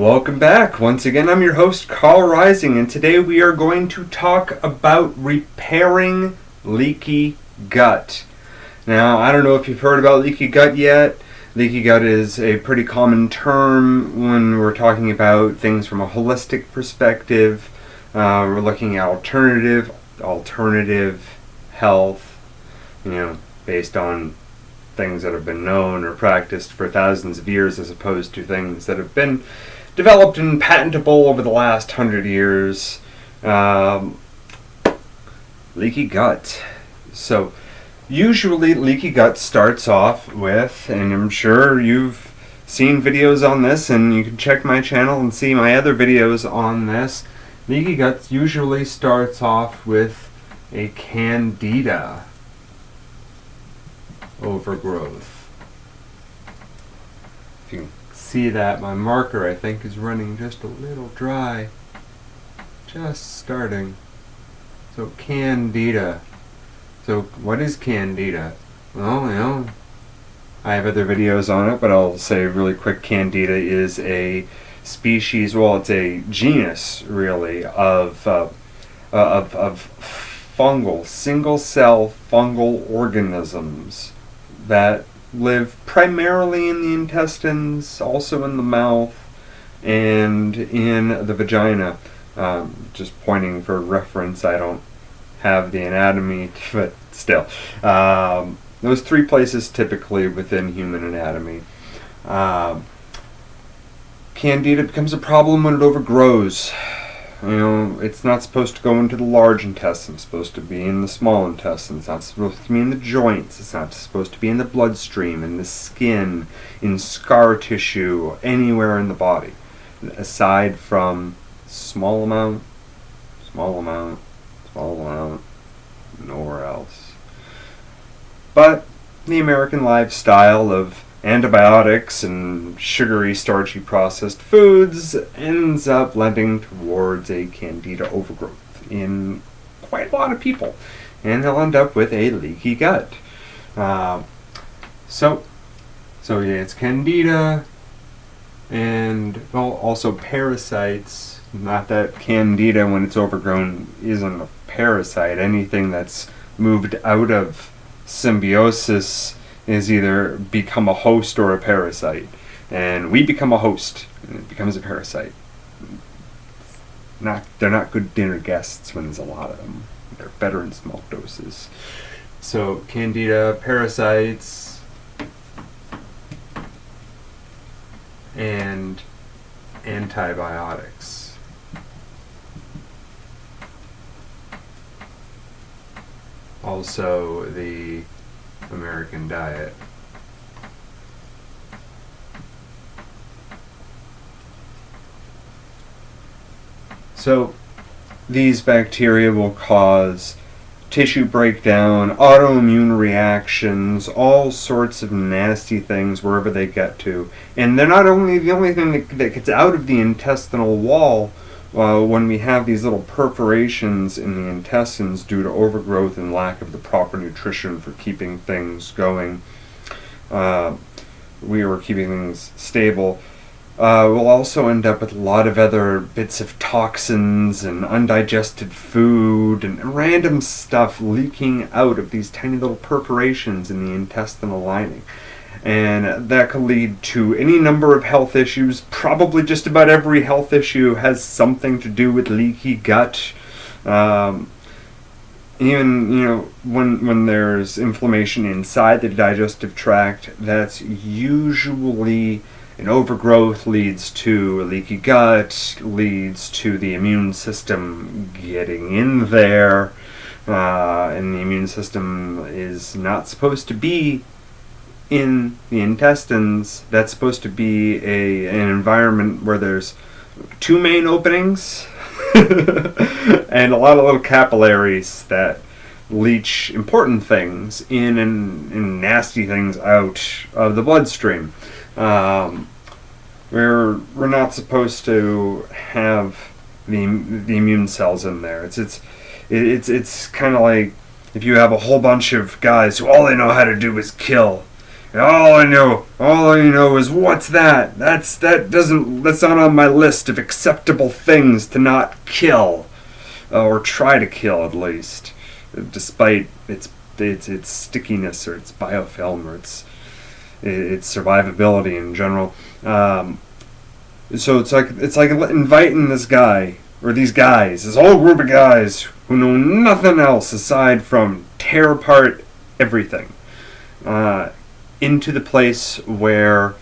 Welcome back. Once again, I'm your host, Carl Rising, and today we are going to talk about repairing leaky gut. Now, I don't know if you've heard about leaky gut yet. Leaky gut is a pretty common term when we're talking about things from a holistic perspective. We're looking at alternative health, based on things that have been known or practiced for thousands of years as opposed to things that have been developed and patentable over the last 100 years. Leaky gut. So usually leaky gut starts off with, and I'm sure you've seen videos on this, and you can check my channel and see my other videos on this. Leaky gut usually starts off with a Candida overgrowth. If you can see that, my marker I think is running just a little dry. Just starting. So Candida. So what is Candida? Well, I have other videos on it, but I'll say really quick, Candida is a species, it's a genus really of fungal, single cell fungal organisms that live primarily in the intestines, also in the mouth, and in the vagina. Just pointing for reference, I don't have the anatomy, but still. Those three places typically within human anatomy. Candida becomes a problem when it overgrows. It's not supposed to go into the large intestine. It's supposed to be in the small intestine. It's not supposed to be in the joints. It's not supposed to be in the bloodstream, in the skin, in scar tissue, anywhere in the body. Aside from small amount, nowhere else. But the American lifestyle of antibiotics and sugary, starchy processed foods ends up lending towards a Candida overgrowth in quite a lot of people, and they'll end up with a leaky gut. So it's Candida, and also parasites. Not that Candida, when it's overgrown, isn't a parasite. Anything that's moved out of symbiosis is either become a host or a parasite. And we become a host, and it becomes a parasite. They're not good dinner guests when there's a lot of them. They're better in small doses. So Candida, parasites, and antibiotics. Also the American diet. So these bacteria will cause tissue breakdown, autoimmune reactions, all sorts of nasty things wherever they get to. And they're not only the only thing that gets out of the intestinal wall when we have these little perforations in the intestines due to overgrowth and lack of the proper nutrition for keeping things going. We are keeping things stable. We'll also end up with a lot of other bits of toxins and undigested food and random stuff leaking out of these tiny little perforations in the intestinal lining. And that could lead to any number of health issues. Probably just about every health issue has something to do with leaky gut. Even when there's inflammation inside the digestive tract, that's usually an overgrowth, leads to a leaky gut, leads to the immune system getting in there, and the immune system is not supposed to be in the intestines. That's supposed to be an environment where there's two main openings and a lot of little capillaries that leach important things in and nasty things out of the bloodstream. We're not supposed to have the immune cells in there. It's kind of like if you have a whole bunch of guys who all they know how to do is kill, all I know is what's that? That's not on my list of acceptable things to not kill, or try to kill at least, despite its stickiness or its biofilm or its survivability in general. So it's like inviting this guy or these guys, this whole group of guys who know nothing else aside from tear apart everything, into the place where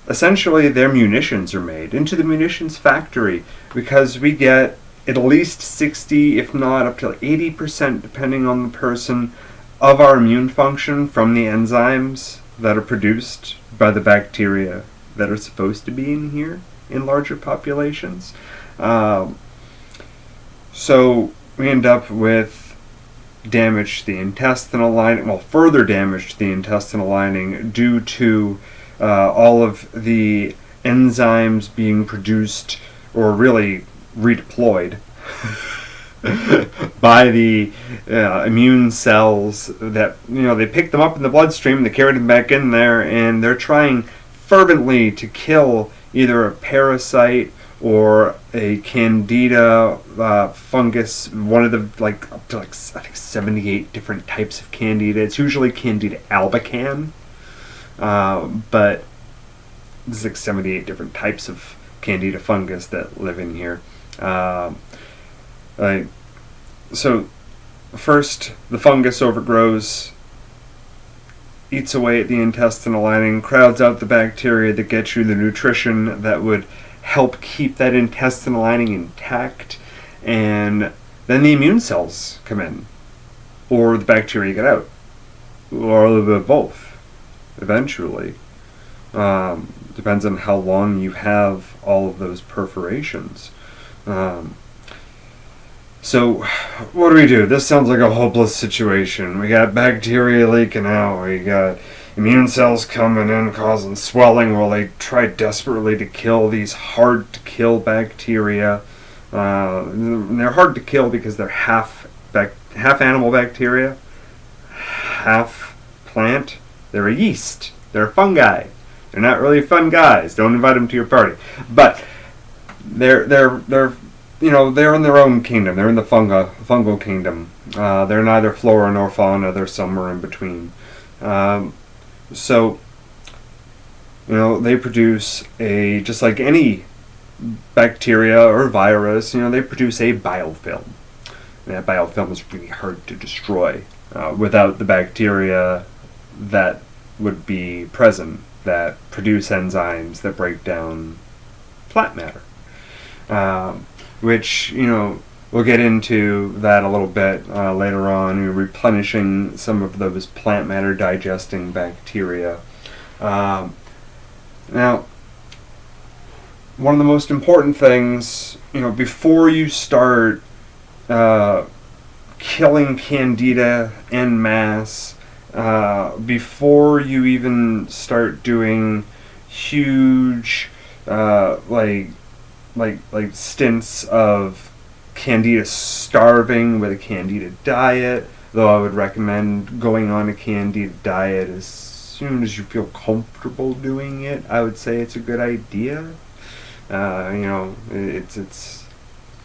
essentially their munitions are made, into the munitions factory, because we get at least 60, if not up to 80%, depending on the person, of our immune function from the enzymes that are produced by the bacteria that are supposed to be in here in larger populations. So we end up with damage to the intestinal lining, further damage to the intestinal lining due to all of the enzymes being produced, or really redeployed, by the immune cells that, they pick them up in the bloodstream, they carry them back in there, and they're trying fervently to kill either a parasite or a Candida fungus, one of the up to I think 78 different types of Candida. It's usually Candida albicans, but there's 78 different types of Candida fungus that live in here. So first, the fungus overgrows, eats away at the intestinal lining, crowds out the bacteria that get you the nutrition that would help keep that intestinal lining intact, and then the immune cells come in, or the bacteria get out, or a little bit of both, eventually. Depends on how long you have all of those perforations. So, what do? This sounds like a hopeless situation. We got bacteria leaking out, we got immune cells coming in causing swelling while they try desperately to kill these hard-to-kill bacteria. They're hard to kill because they're half animal bacteria, half plant. They're a yeast. They're fungi. They're not really fun guys. Don't invite them to your party. But they're in their own kingdom. They're in the fungal kingdom. They're neither flora nor fauna. They're somewhere in between. So, they produce just like any bacteria or virus, they produce a biofilm. And that biofilm is really hard to destroy without the bacteria that would be present that produce enzymes that break down plant matter. Which, we'll get into that a little bit later on, replenishing some of those plant matter digesting bacteria. Now, one of the most important things, before you start killing Candida en masse, before you even start doing huge, like stints of Candida starving with a Candida diet, though I would recommend going on a Candida diet as soon as you feel comfortable doing it. I would say it's a good idea. It's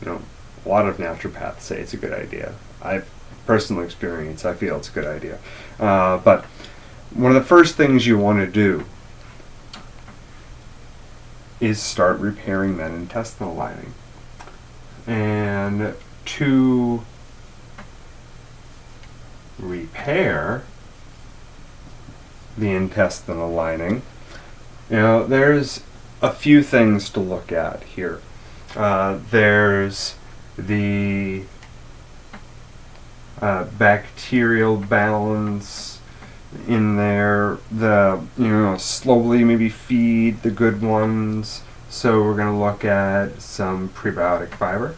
a lot of naturopaths say it's a good idea. I've personal experience, I feel it's a good idea. But one of the first things you want to do is start repairing that intestinal lining. And to repair the intestinal lining, there's a few things to look at here. There's the bacterial balance in there, slowly maybe feed the good ones. So we're going to look at some prebiotic fiber.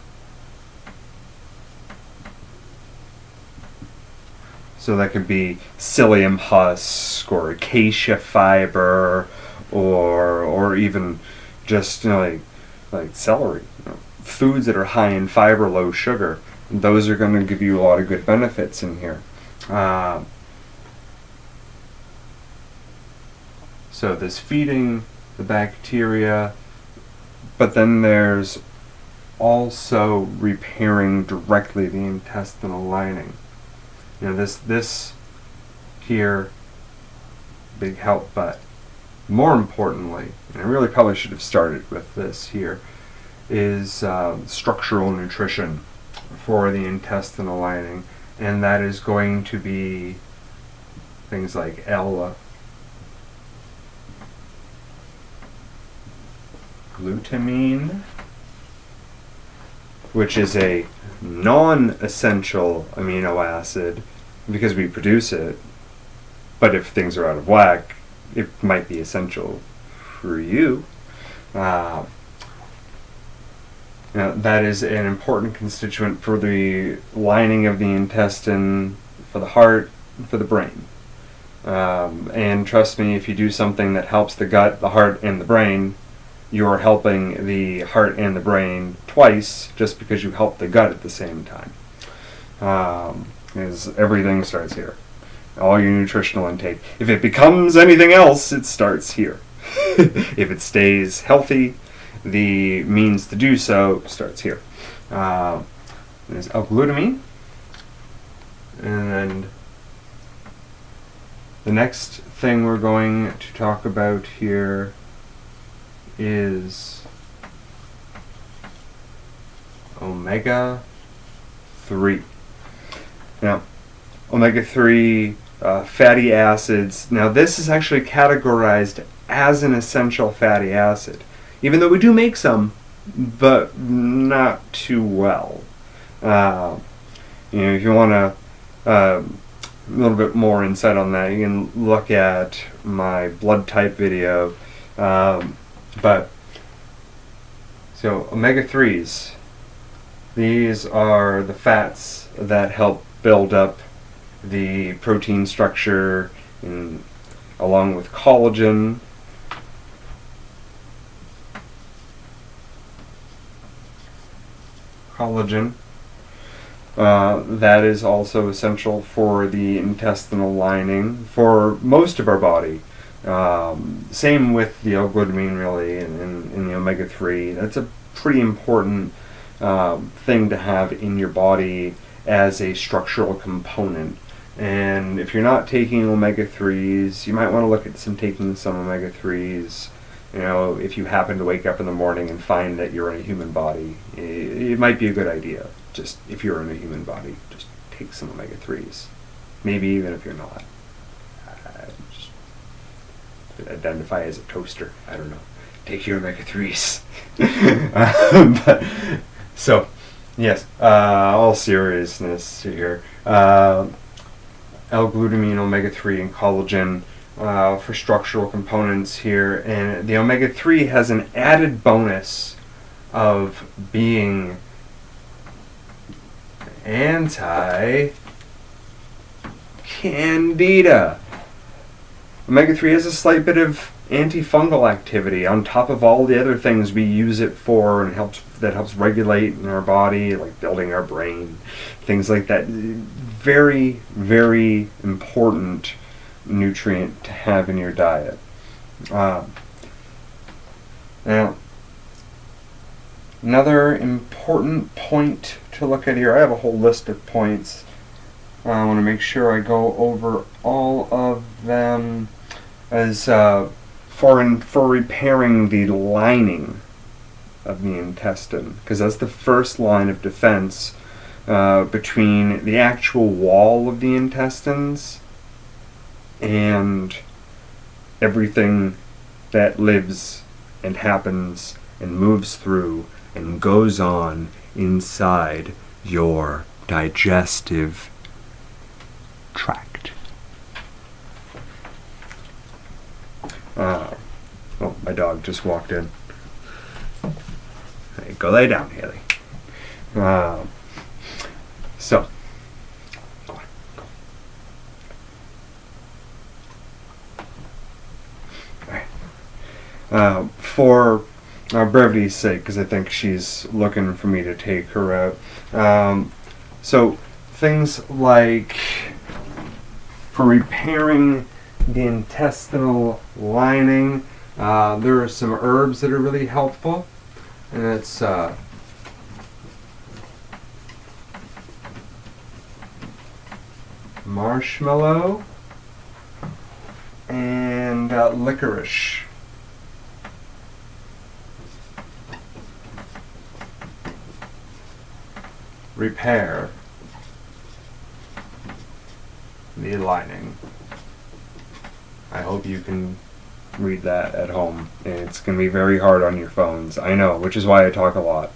So that could be psyllium husk or acacia fiber, or even just like celery. Foods that are high in fiber, low sugar. Those are going to give you a lot of good benefits in here. So this feeding the bacteria, but then there's also repairing directly the intestinal lining. This here, big help, but more importantly, and I really probably should have started with this here, is structural nutrition for the intestinal lining, and that is going to be things like L-glutamine, which is a non-essential amino acid because we produce it, but if things are out of whack, it might be essential for you. That is an important constituent for the lining of the intestine, for the heart, for the brain. And trust me, if you do something that helps the gut, the heart, and the brain, you're helping the heart and the brain twice just because you help the gut at the same time. Because everything starts here. All your nutritional intake. If it becomes anything else, it starts here. If it stays healthy, the means to do so starts here. There's L-glutamine. And the next thing we're going to talk about here is omega-3. Now, omega-3 fatty acids. Now, this is actually categorized as an essential fatty acid, even though we do make some, but not too well. If you want a little bit more insight on that, you can look at my blood type video. But so omega-3s, these are the fats that help build up the protein structure, along with collagen. That is also essential for the intestinal lining for most of our body. Same with the L-glutamine, really, and the omega-3. That's a pretty important thing to have in your body as a structural component. And if you're not taking omega-3s, you might want to look at taking some omega-3s. If you happen to wake up in the morning and find that you're in a human body, it might be a good idea. Just if you're in a human body, just take some omega-3s. Maybe even if you're not. Just identify as a toaster. I don't know. Take your omega-3s. So, yes, all seriousness here. L-glutamine, omega-3, and collagen for structural components here. And the omega-3 has an added bonus of being anti-Candida. Omega-3 has a slight bit of antifungal activity on top of all the other things we use it for, and that helps regulate in our body, like building our brain, things like that. Very, very important nutrient to have in your diet. Now, another important point to look at here, I have a whole list of points. I want to make sure I go over all of them, as for repairing the lining of the intestine, because that's the first line of defense between the actual wall of the intestines and everything that lives and happens and moves through and goes on inside your digestive tract. Oh, my dog just walked in. Hey, go lay down, Haley. So, go on, go. Alright. For brevity's sake, because I think she's looking for me to take her out. So, things like for repairing the intestinal lining. There are some herbs that are really helpful, and it's marshmallow and licorice. Repair the lining. I hope you can read that at home. It's going to be very hard on your phones, I know, which is why I talk a lot.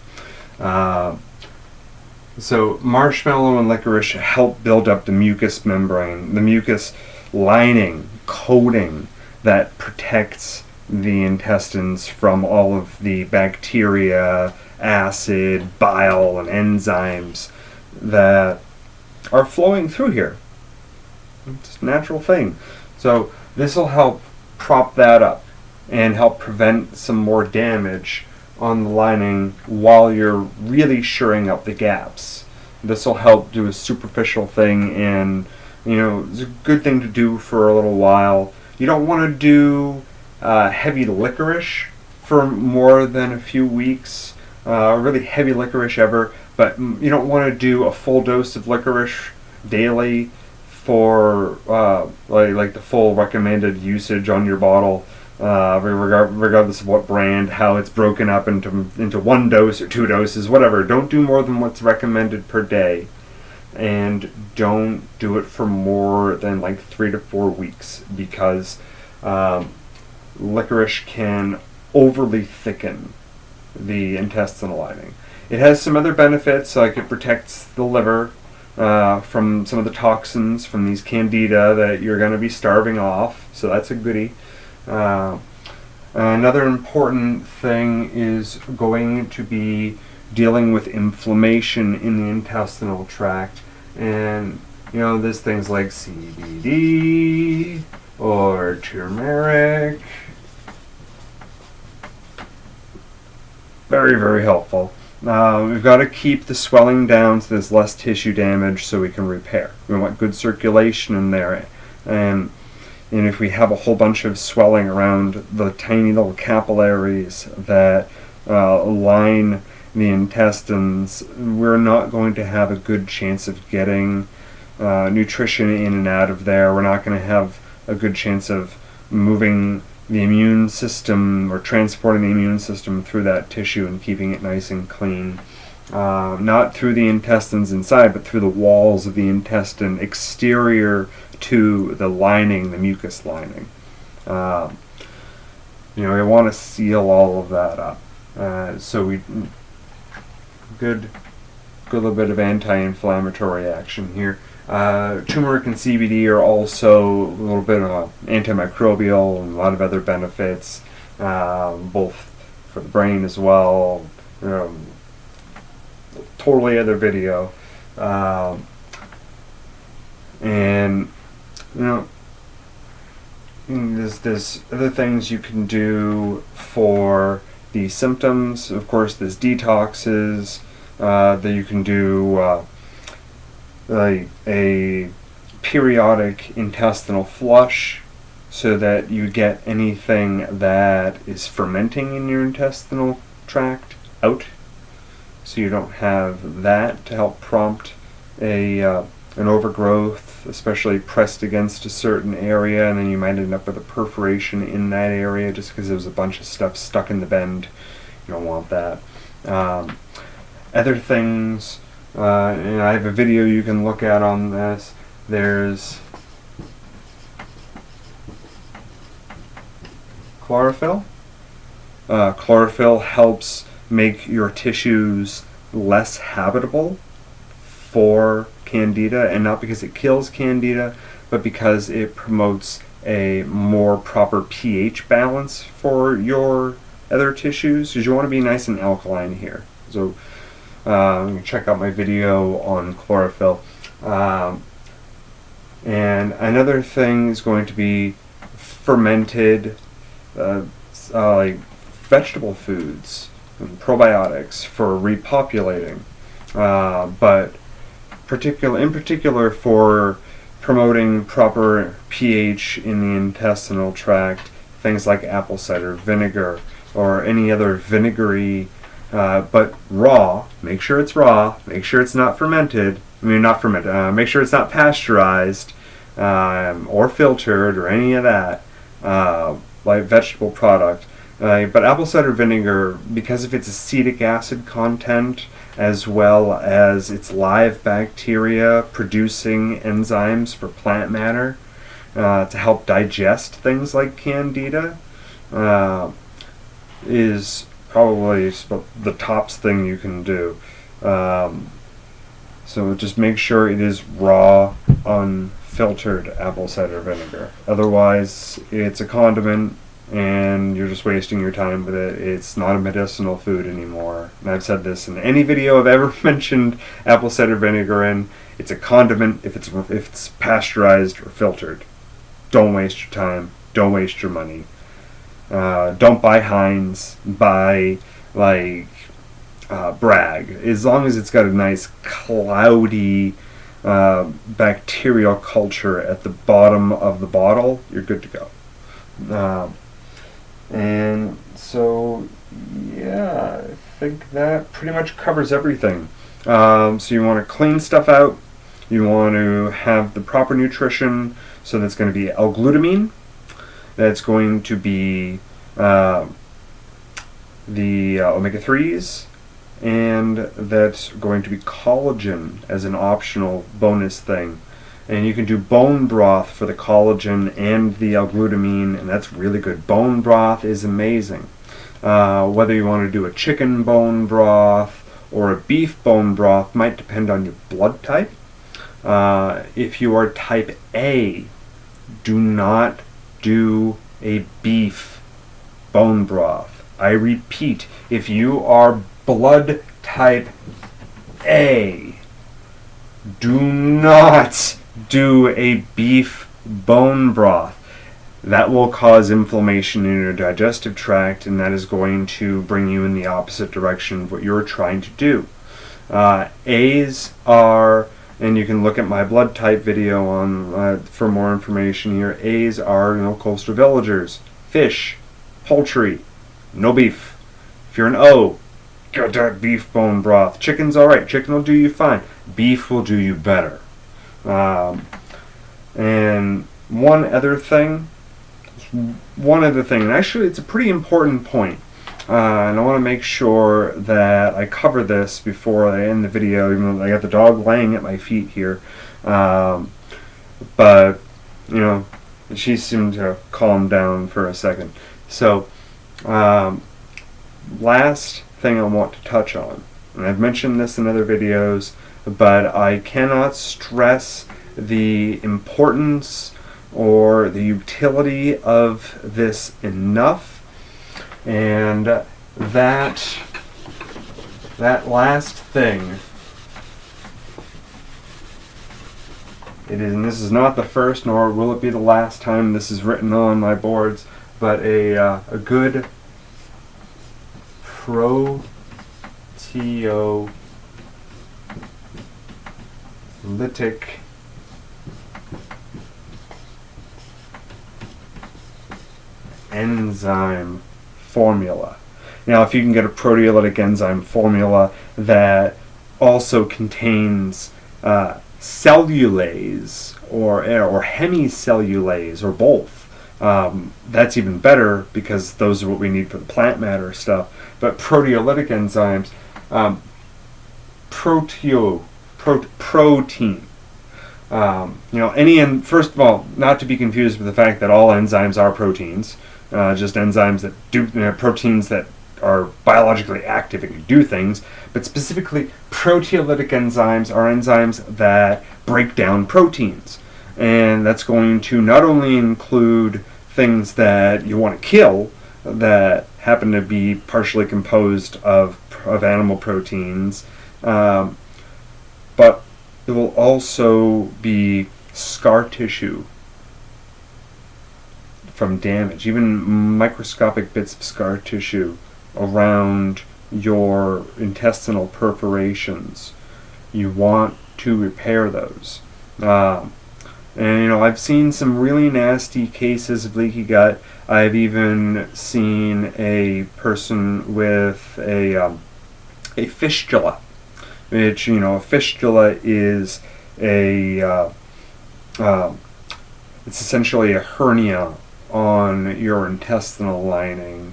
So marshmallow and licorice help build up the mucous membrane, the mucus lining, coating that protects the intestines from all of the bacteria, acid, bile, and enzymes that are flowing through here. It's a natural thing. So this will help prop that up and help prevent some more damage on the lining while you're really shoring up the gaps. This will help do a superficial thing, and it's a good thing to do for a little while. You don't want to do heavy licorice for more than a few weeks, really heavy licorice ever, but you don't want to do a full dose of licorice daily for like the full recommended usage on your bottle, regardless of what brand, how it's broken up into one dose or 2 doses, whatever. Don't do more than what's recommended per day, and don't do it for more than like 3 to 4 weeks, because licorice can overly thicken the intestinal lining. It has some other benefits, like it protects the liver from some of the toxins from these Candida that you're going to be starving off, so that's a goodie. Another important thing is going to be dealing with inflammation in the intestinal tract, and there's things like CBD or turmeric. Very, very helpful. We've got to keep the swelling down so there's less tissue damage so we can repair. We want good circulation in there. And if we have a whole bunch of swelling around the tiny little capillaries that line the intestines, we're not going to have a good chance of getting nutrition in and out of there. We're not going to have a good chance of moving the immune system or transporting the immune system through that tissue and keeping it nice and clean. Not through the intestines inside, but through the walls of the intestine exterior to the lining, the mucus lining. We want to seal all of that up. So we good little bit of anti-inflammatory action here. Turmeric and CBD are also a little bit of antimicrobial and a lot of other benefits, both for the brain as well. Totally other video. And there's other things you can do for the symptoms. Of course, there's detoxes that you can do. A periodic intestinal flush, so that you get anything that is fermenting in your intestinal tract out, so you don't have that to help prompt an overgrowth, especially pressed against a certain area, and then you might end up with a perforation in that area just because there's a bunch of stuff stuck in the bend. You don't want that. Other things, and I have a video you can look at on this. There's chlorophyll. Chlorophyll helps make your tissues less habitable for Candida, and not because it kills Candida, but because it promotes a more proper pH balance for your other tissues, because you want to be nice and alkaline here. So you can check out my video on chlorophyll. And another thing is going to be fermented like vegetable foods and probiotics for repopulating, but in particular for promoting proper pH in the intestinal tract, things like apple cider vinegar or any other vinegary, but raw. Make sure it's raw. Make sure it's not fermented. Make sure it's not pasteurized or filtered or any of that, like vegetable product. But apple cider vinegar, because of its acetic acid content, as well as its live bacteria producing enzymes for plant matter to help digest things like Candida, is probably the tops thing you can do. So just make sure it is raw, unfiltered apple cider vinegar. Otherwise, it's a condiment and you're just wasting your time with it. It's not a medicinal food anymore. And I've said this in any video I've ever mentioned apple cider vinegar in. It's a condiment if it's pasteurized or filtered. Don't waste your time. Don't waste your money. Don't buy Heinz. Buy Bragg. As long as it's got a nice cloudy bacterial culture at the bottom of the bottle, you're good to go. And so, yeah, I think that pretty much covers everything. So you want to clean stuff out. You want to have the proper nutrition. So that's going to be L-glutamine. That's going to be the omega-3s. And that's going to be collagen as an optional bonus thing. And you can do bone broth for the collagen and the L-glutamine, and that's really good. Bone broth is amazing. Whether you want to do a chicken bone broth or a beef bone broth might depend on your blood type. If you are type A, do not do a beef bone broth. I repeat, if you are blood type A, do not do a beef bone broth. That will cause inflammation in your digestive tract, and that is going to bring you in the opposite direction of what you're trying to do. A's are, and you can look at my blood type video on for more information here. A's are, coastal villagers, fish, poultry, no beef. If you're an O, get that beef bone broth. Chicken's alright. Chicken will do you fine. Beef will do you better. And one other thing, and actually it's a pretty important point, and I want to make sure that I cover this before I end the video, even though I got the dog laying at my feet here, but, she seemed to calm down for a second. So, last thing I want to touch on, and I've mentioned this in other videos, but I cannot stress the importance or the utility of this enough, and that last thing, and this is not the first, nor will it be the last time this is written on my boards, but a good proteolytic enzyme formula. Now, if you can get a proteolytic enzyme formula that also contains cellulase or hemicellulase or both, that's even better, because those are what we need for the plant matter stuff. But proteolytic enzymes, protein. First of all, not to be confused with the fact that all enzymes are proteins, just enzymes that do, proteins that are biologically active and can do things, but specifically proteolytic enzymes are enzymes that break down proteins. And that's going to not only include things that you want to kill that happen to be partially composed of animal proteins, but it will also be scar tissue from damage, even microscopic bits of scar tissue around your intestinal perforations. You want to repair those. And I've seen some really nasty cases of leaky gut. I've even seen a person with a fistula, which a fistula is it's essentially a hernia on your intestinal lining,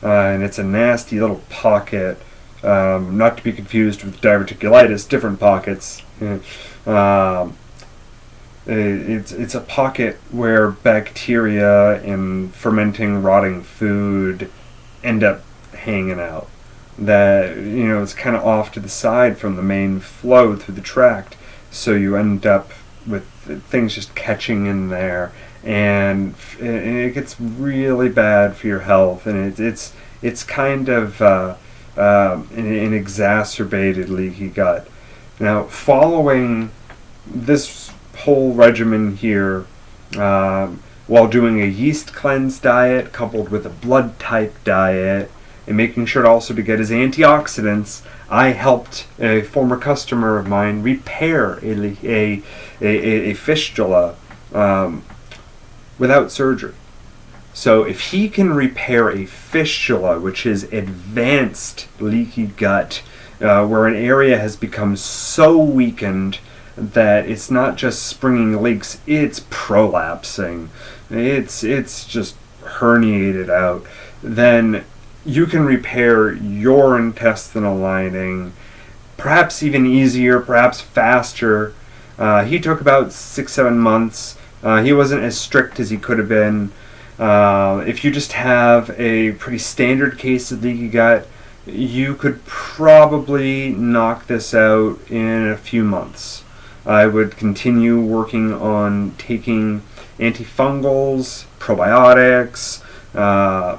and it's a nasty little pocket, not to be confused with diverticulitis, different pockets. It's a pocket where bacteria and fermenting, rotting food end up hanging out. That it's kind of off to the side from the main flow through the tract, so you end up with things just catching in there, and it gets really bad for your health, and it's kind of an exacerbated leaky gut. Now, following this whole regimen here, while doing a yeast cleanse diet coupled with a blood type diet, and making sure also to get his antioxidants, I helped a former customer of mine repair a fistula without surgery. So if he can repair a fistula, which is advanced leaky gut, where an area has become so weakened that it's not just springing leaks, it's prolapsing, it's just herniated out, then you can repair your intestinal lining, perhaps even easier, perhaps faster. He took about 6-7 months. He wasn't as strict as he could have been. If you just have a pretty standard case of leaky gut, you could probably knock this out in a few months. I would continue working on taking antifungals, probiotics,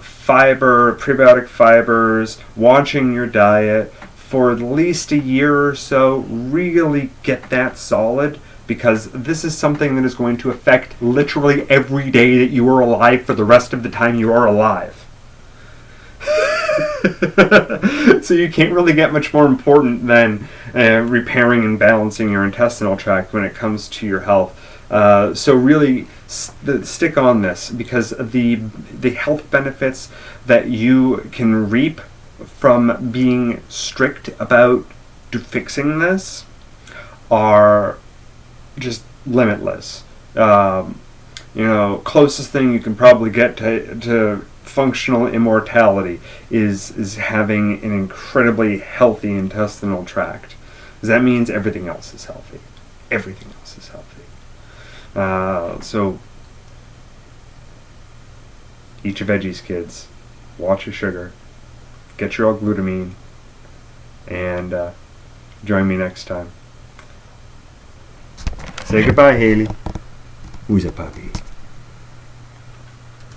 fiber, prebiotic fibers, watching your diet for at least a year or so. Really get that solid, because this is something that is going to affect literally every day that you are alive for the rest of the time you are alive. So you can't really get much more important than repairing and balancing your intestinal tract when it comes to your health. So really stick on this, because the health benefits that you can reap from being strict about fixing this are just limitless. Closest thing you can probably get to functional immortality is having an incredibly healthy intestinal tract. Because that means everything else is healthy. Everything else is healthy. So eat your veggies, kids. Watch your sugar. Get your L-glutamine. And join me next time. Say goodbye, Haley. Who's a puppy?